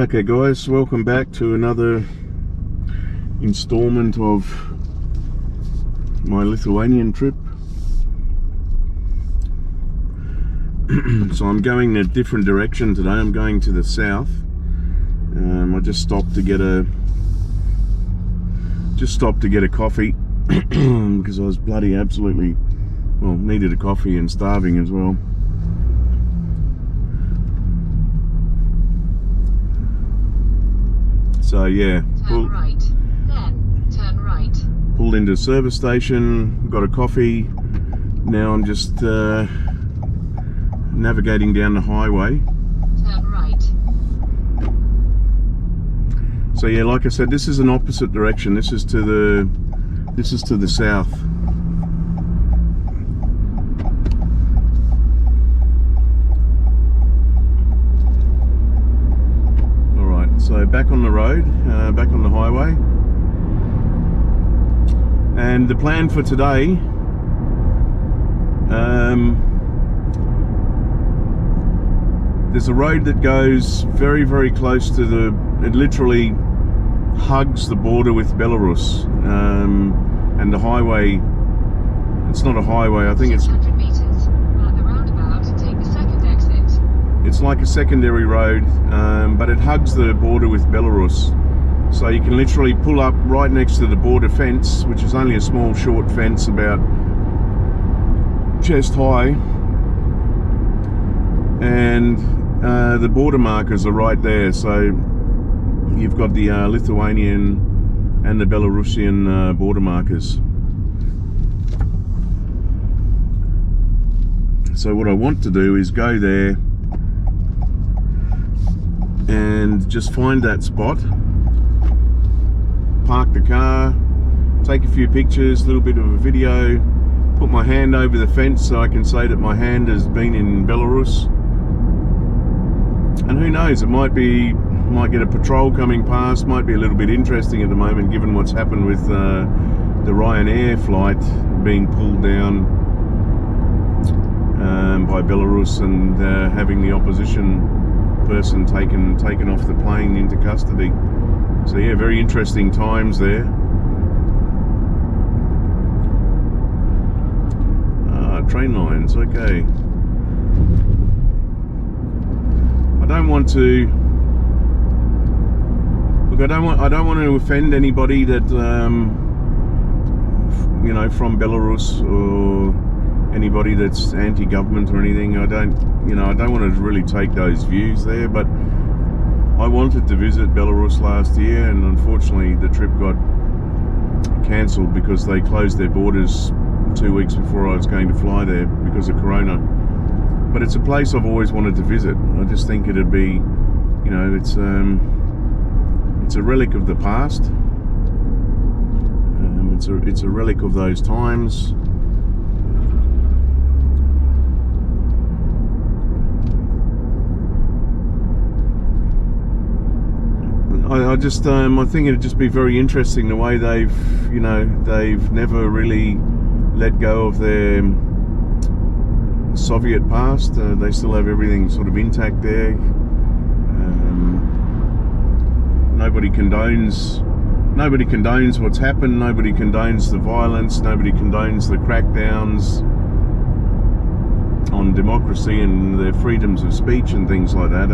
Okay guys, welcome back to another installment of my Lithuanian trip. So I'm going a different direction today. I'm going to the south. I just stopped to get a coffee because I was bloody absolutely, well, needed a coffee and starving as well. So yeah, turn right, then turn right. Pulled into a service station, got a coffee. Now I'm just navigating down the highway. Turn right. So yeah, like I said, this is an opposite direction. This is to the south. So back on the road, back on the highway, and the plan for today, there's a road that goes very, very close to it literally hugs the border with Belarus, and the highway, it's not a highway, I think it's 600 meters, at the roundabout, take the second exit. It's like a secondary road, but it hugs the border with Belarus. So you can literally pull up right next to the border fence, which is only a small short fence about chest high. And the border markers are right there. So you've got the Lithuanian and the Belarusian border markers. So what I want to do is go there and just find that spot, park the car, take a few pictures, a little bit of a video, put my hand over the fence so I can say that my hand has been in Belarus. And who knows, it might get a patrol coming past. Might be a little bit interesting at the moment given what's happened with the Ryanair flight being pulled down by Belarus, and having the opposition person taken off the plane into custody. So yeah, very interesting times there. Train lines, okay. I don't want to offend anybody that you know, from Belarus, or anybody that's anti-government or anything. I don't want to really take those views there, but I wanted to visit Belarus last year, and unfortunately the trip got cancelled because they closed their borders 2 weeks before I was going to fly there because of Corona. But it's a place I've always wanted to visit. I just think it'd be, you know, it's a relic of the past. It's a relic of those times. I think it'd just be very interesting the way they've never really let go of their Soviet past. They still have everything sort of intact there. Nobody condones what's happened. Nobody condones the violence. Nobody condones the crackdowns on democracy and their freedoms of speech and things like that.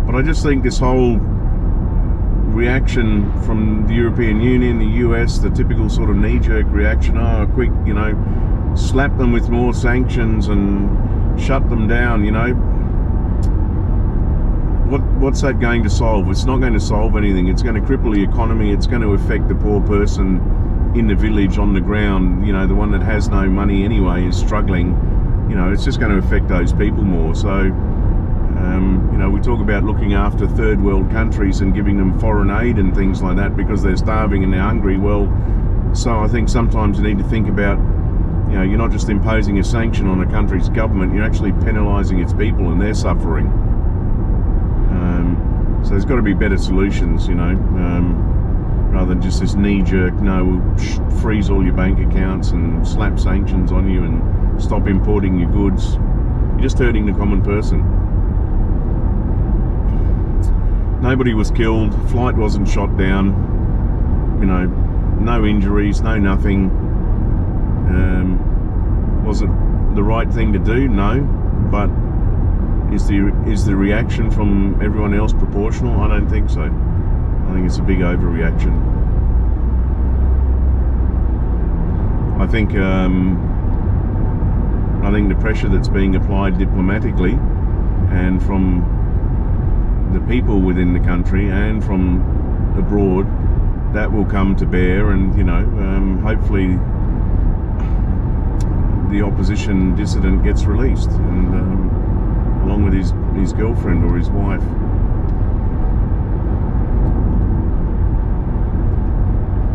But I just think this whole reaction from the European Union, the US, the typical sort of knee-jerk reaction, quick, you know, slap them with more sanctions and shut them down, you know. What's that going to solve? It's not going to solve anything. It's going to cripple the economy. It's going to affect the poor person in the village on the ground, you know, the one that has no money anyway is struggling. You know, it's just going to affect those people more. So you know, we talk about looking after third world countries and giving them foreign aid and things like that because they're starving and they're hungry. Well, so I think sometimes you need to think about, you know, you're not just imposing a sanction on a country's government, you're actually penalising its people and they're suffering. So there's got to be better solutions, you know, rather than just this knee-jerk, no, we'll freeze all your bank accounts and slap sanctions on you and stop importing your goods. You're just hurting the common person. Nobody was killed, flight wasn't shot down, you know, no injuries, no nothing. Was it the right thing to do? No, but is the reaction from everyone else proportional? I don't think so. I think it's a big overreaction. I think the pressure that's being applied diplomatically and from the people within the country and from abroad, that will come to bear, and you know, hopefully the opposition dissident gets released, and along with his girlfriend or his wife.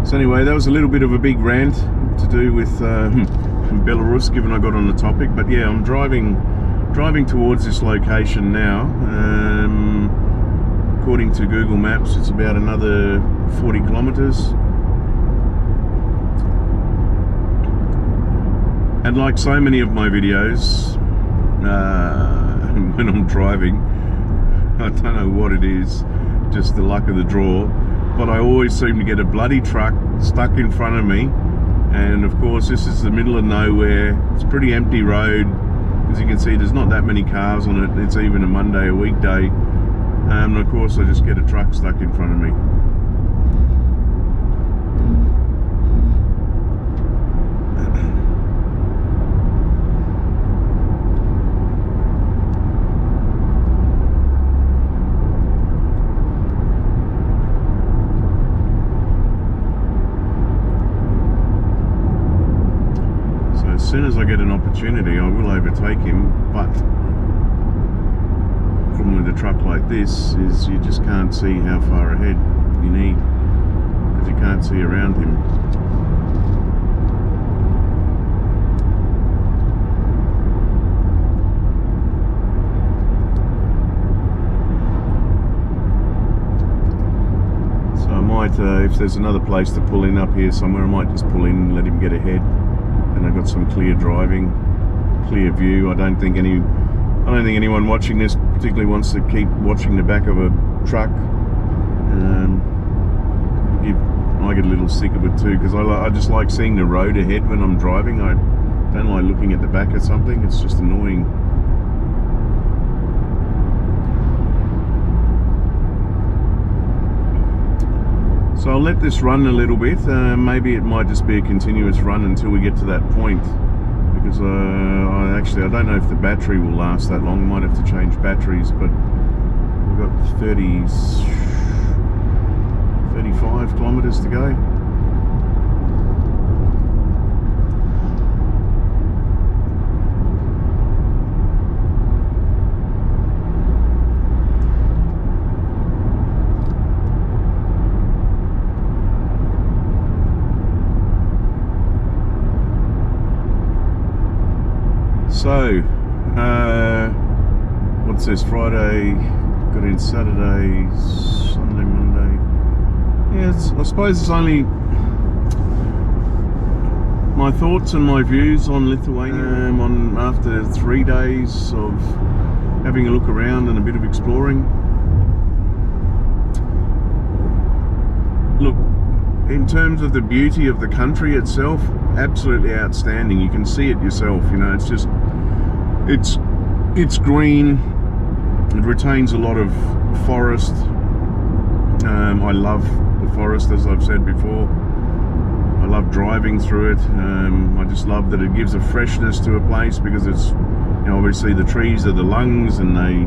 So anyway, that was a little bit of a big rant to do with Belarus, given I got on the topic. But yeah, I'm driving towards this location now. According to Google Maps, it's about another 40 kilometers. And like so many of my videos, when I'm driving, I don't know what it is, just the luck of the draw, but I always seem to get a bloody truck stuck in front of me. And of course, this is the middle of nowhere. It's a pretty empty road. As you can see, there's not that many cars on it. It's even a Monday, a weekday. And of course, I just get a truck stuck in front of me. As soon as I get an opportunity, I will overtake him, but the problem with a truck like this is you just can't see how far ahead you need, because you can't see around him. So I might, if there's another place to pull in up here somewhere, I might just pull in and let him get ahead. And I've got some clear driving, clear view. I don't think anyone watching this particularly wants to keep watching the back of a truck. I get a little sick of it too, because I just like seeing the road ahead when I'm driving. I don't like looking at the back of something. It's just annoying. So I'll let this run a little bit. Maybe it might just be a continuous run until we get to that point, because I don't know if the battery will last that long. I might have to change batteries, but we've got 35 kilometers to go. So, what's this, Friday, got in Saturday, Sunday, Monday. Yeah, I suppose it's only my thoughts and my views on Lithuania after 3 days of having a look around and a bit of exploring. Look, in terms of the beauty of the country itself, absolutely outstanding. You can see it yourself, you know, it's just, it's green, it retains a lot of forest. I love the forest, as I've said before. I love driving through it. I just love that it gives a freshness to a place, because it's, you know, obviously the trees are the lungs, and they,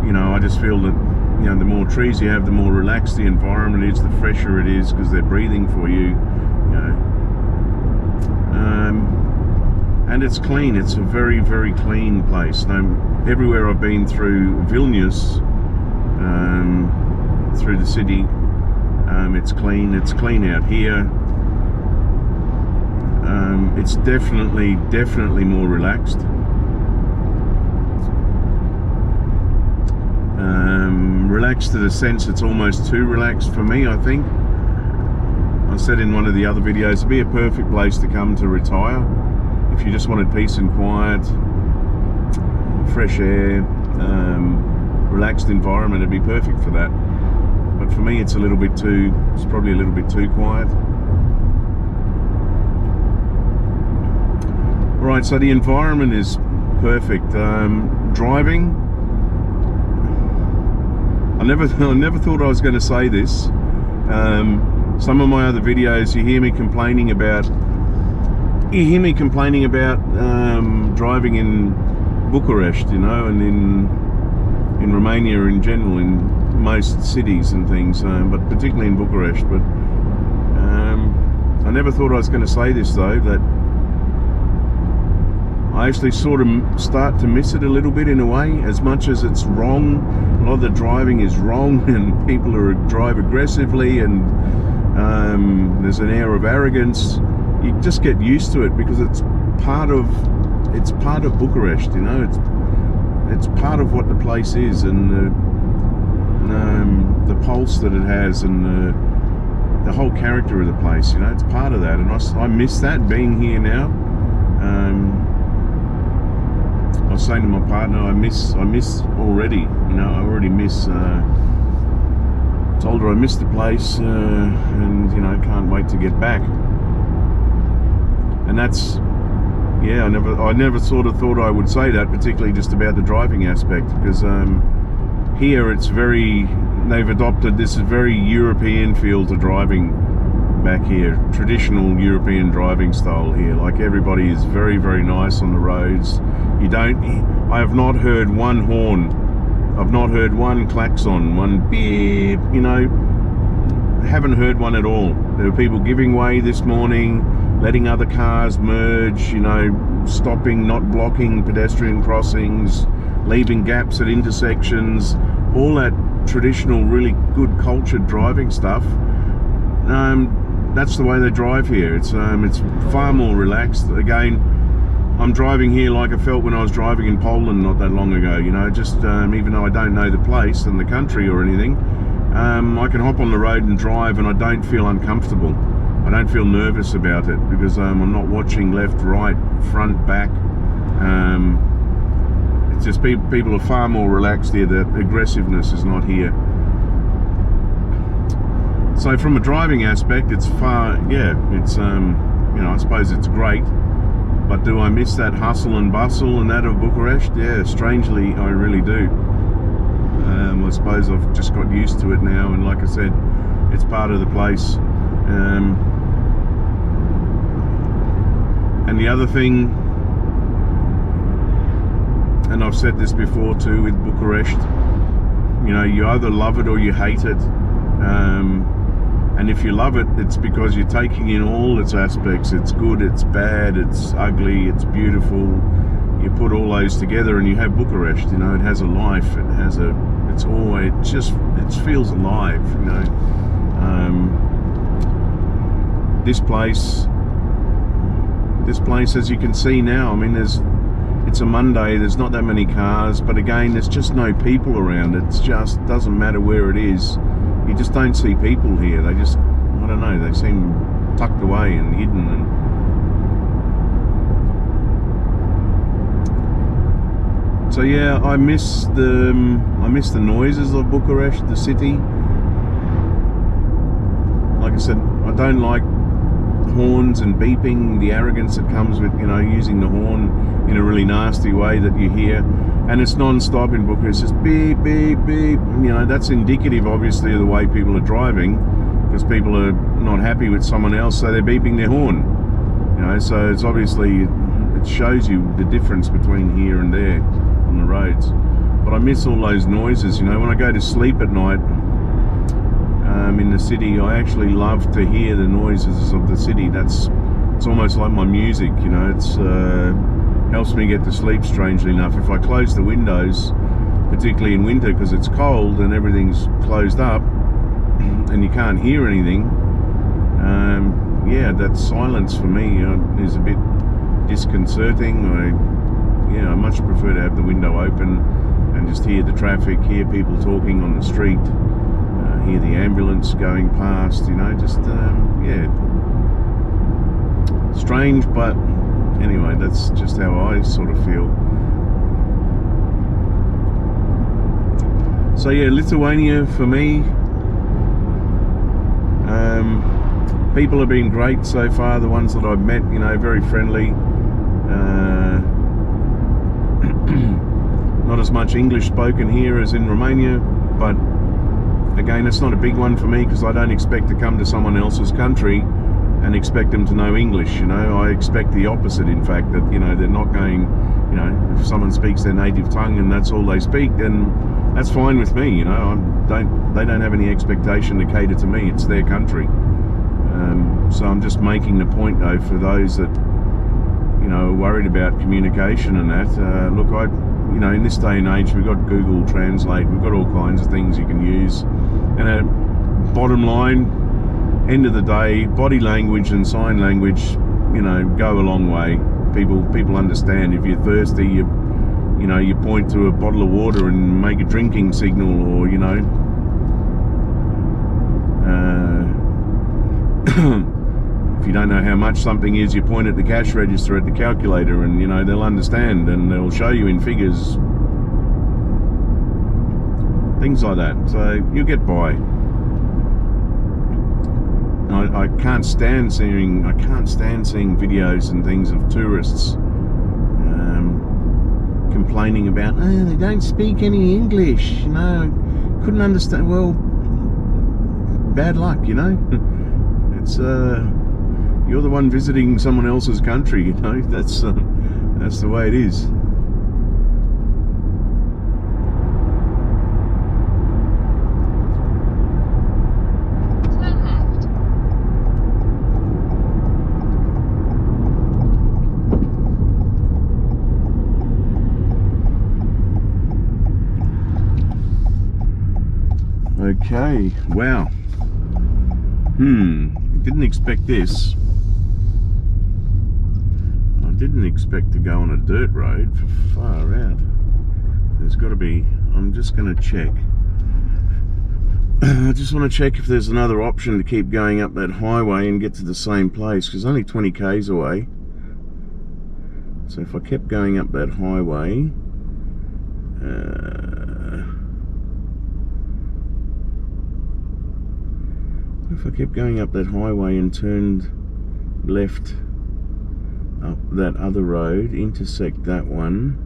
you know, I just feel that, you know, the more trees you have, the more relaxed the environment is, the fresher it is, because they're breathing for you, you know. And it's clean. It's a very, very clean place. Everywhere I've been through Vilnius, through the city, it's clean. It's clean out here. It's definitely more relaxed. Relaxed to the sense it's almost too relaxed for me, I think. I said in one of the other videos, it'd be a perfect place to come to retire. If you just wanted peace and quiet, fresh air, relaxed environment, it'd be perfect for that. but for me it's probably a little bit too quiet. Right, so the environment is perfect. Driving, I never thought I was going to say this. Some of my other videos, you hear me complaining about driving in Bucharest, you know, and in Romania in general, in most cities and things, but particularly in Bucharest. But I never thought I was going to say this though, that I actually sort of start to miss it a little bit in a way. As much as it's wrong, a lot of the driving is wrong, and people drive aggressively, and there's an air of arrogance. You just get used to it because it's part of Bucharest, you know. It's part of what the place is, and the pulse that it has, and the whole character of the place. You know, it's part of that, and I miss that being here now. I was saying to my partner, I miss already. You know, I already miss. Told her I miss the place, and you know, can't wait to get back. And that's, yeah, I never sort of thought I would say that, particularly just about the driving aspect, because here they've adopted this very European feel to driving back here, traditional European driving style here. Like, everybody is very, very nice on the roads. I have not heard one horn, I've not heard one klaxon, one beep, you know, haven't heard one at all. There were people giving way this morning, letting other cars merge, you know, stopping, not blocking pedestrian crossings, leaving gaps at intersections, all that traditional, really good cultured driving stuff. That's the way they drive here. It's far more relaxed. Again, I'm driving here like I felt when I was driving in Poland not that long ago, you know, just even though I don't know the place and the country or anything, I can hop on the road and drive, and I don't feel uncomfortable. I don't feel nervous about it, because I'm not watching left, right, front, back. It's just people are far more relaxed here. The aggressiveness is not here. So from a driving aspect, it's it's you know, I suppose it's great. But do I miss that hustle and bustle and that of Bucharest? Yeah, strangely, I really do. I suppose I've just got used to it now, and like I said, it's part of the place. And the other thing, and I've said this before too with Bucharest, you know, you either love it or you hate it. And if you love it, it's because you're taking in all its aspects. It's good, it's bad, it's ugly, it's beautiful. You put all those together and you have Bucharest, you know. It has a life, it feels alive, you know. This place, as you can see now, I mean, it's a Monday, there's not that many cars, but again, there's just no people around. It's just, doesn't matter where it is. You just don't see people here. They just, I don't know, they seem tucked away and hidden. And so yeah, I miss the noises of Bucharest, the city. Like I said, I don't like horns and beeping, the arrogance that comes with, you know, using the horn in a really nasty way that you hear. And it's non-stop in Bucharest. It's just beep, beep, beep. You know, that's indicative, obviously, of the way people are driving, because people are not happy with someone else, so they're beeping their horn. You know, so it's obviously, it shows you the difference between here and there on the roads. But I miss all those noises, you know. When I go to sleep at night in the city, I actually love to hear the noises of the city. It's almost like my music, you know. It's helps me get to sleep, strangely enough. If I close the windows, particularly in winter, because it's cold and everything's closed up and you can't hear anything, yeah, that silence for me is a bit disconcerting. I much prefer to have the window open and just hear the traffic, hear people talking on the street, hear the ambulance going past, you know, just yeah, strange, but anyway, that's just how I sort of feel. So yeah, Lithuania for me, People have been great so far, the ones that I've met, you know, very friendly. Not as much English spoken here as in Romania, but again, it's not a big one for me because I don't expect to come to someone else's country and expect them to know English, you know. I expect the opposite, in fact, that, you know, they're not going, you know, if someone speaks their native tongue and that's all they speak, then that's fine with me, you know. They don't have any expectation to cater to me. It's their country. So I'm just making the point, though, for those that, you know, are worried about communication and that. Look, you know, in this day and age, we've got Google Translate, we've got all kinds of things you can use. And bottom line, end of the day, body language and sign language, you know, go a long way. People understand. If you're thirsty, you know, you point to a bottle of water and make a drinking signal, or, you know, if you don't know how much something is, you point at the cash register at the calculator, and, you know, they'll understand and they'll show you in figures, things like that. So you get by. I can't stand seeing videos and things of tourists complaining about, oh, they don't speak any English, you know, couldn't understand. Well, bad luck, you know. It's you're the one visiting someone else's country, you know. That's the way it is. Turn left. Okay, wow. Didn't expect this. I didn't expect to go on a dirt road for far out. There's got to be, I'm just going to check. I just want to check if there's another option to keep going up that highway and get to the same place, because only 20 k's away. So if I kept going up that highway, if I kept going up that highway and turned left up that other road, intersect that one,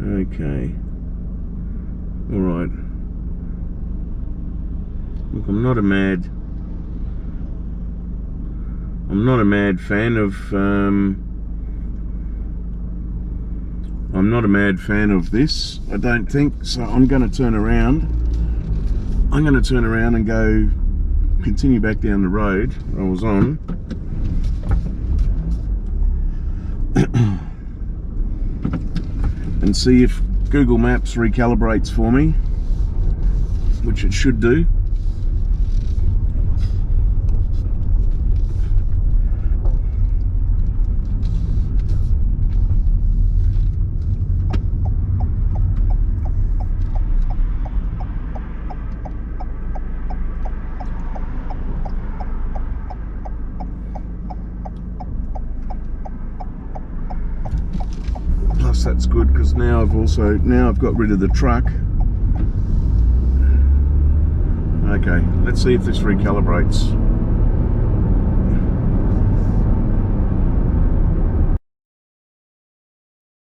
okay, alright. Look, I'm not a mad fan of this, I don't think. So I'm going to turn around. And go continue back down the road I was on. And see if Google Maps recalibrates for me, which it should do. That's good, because now I've got rid of the truck. Okay, let's see if this recalibrates.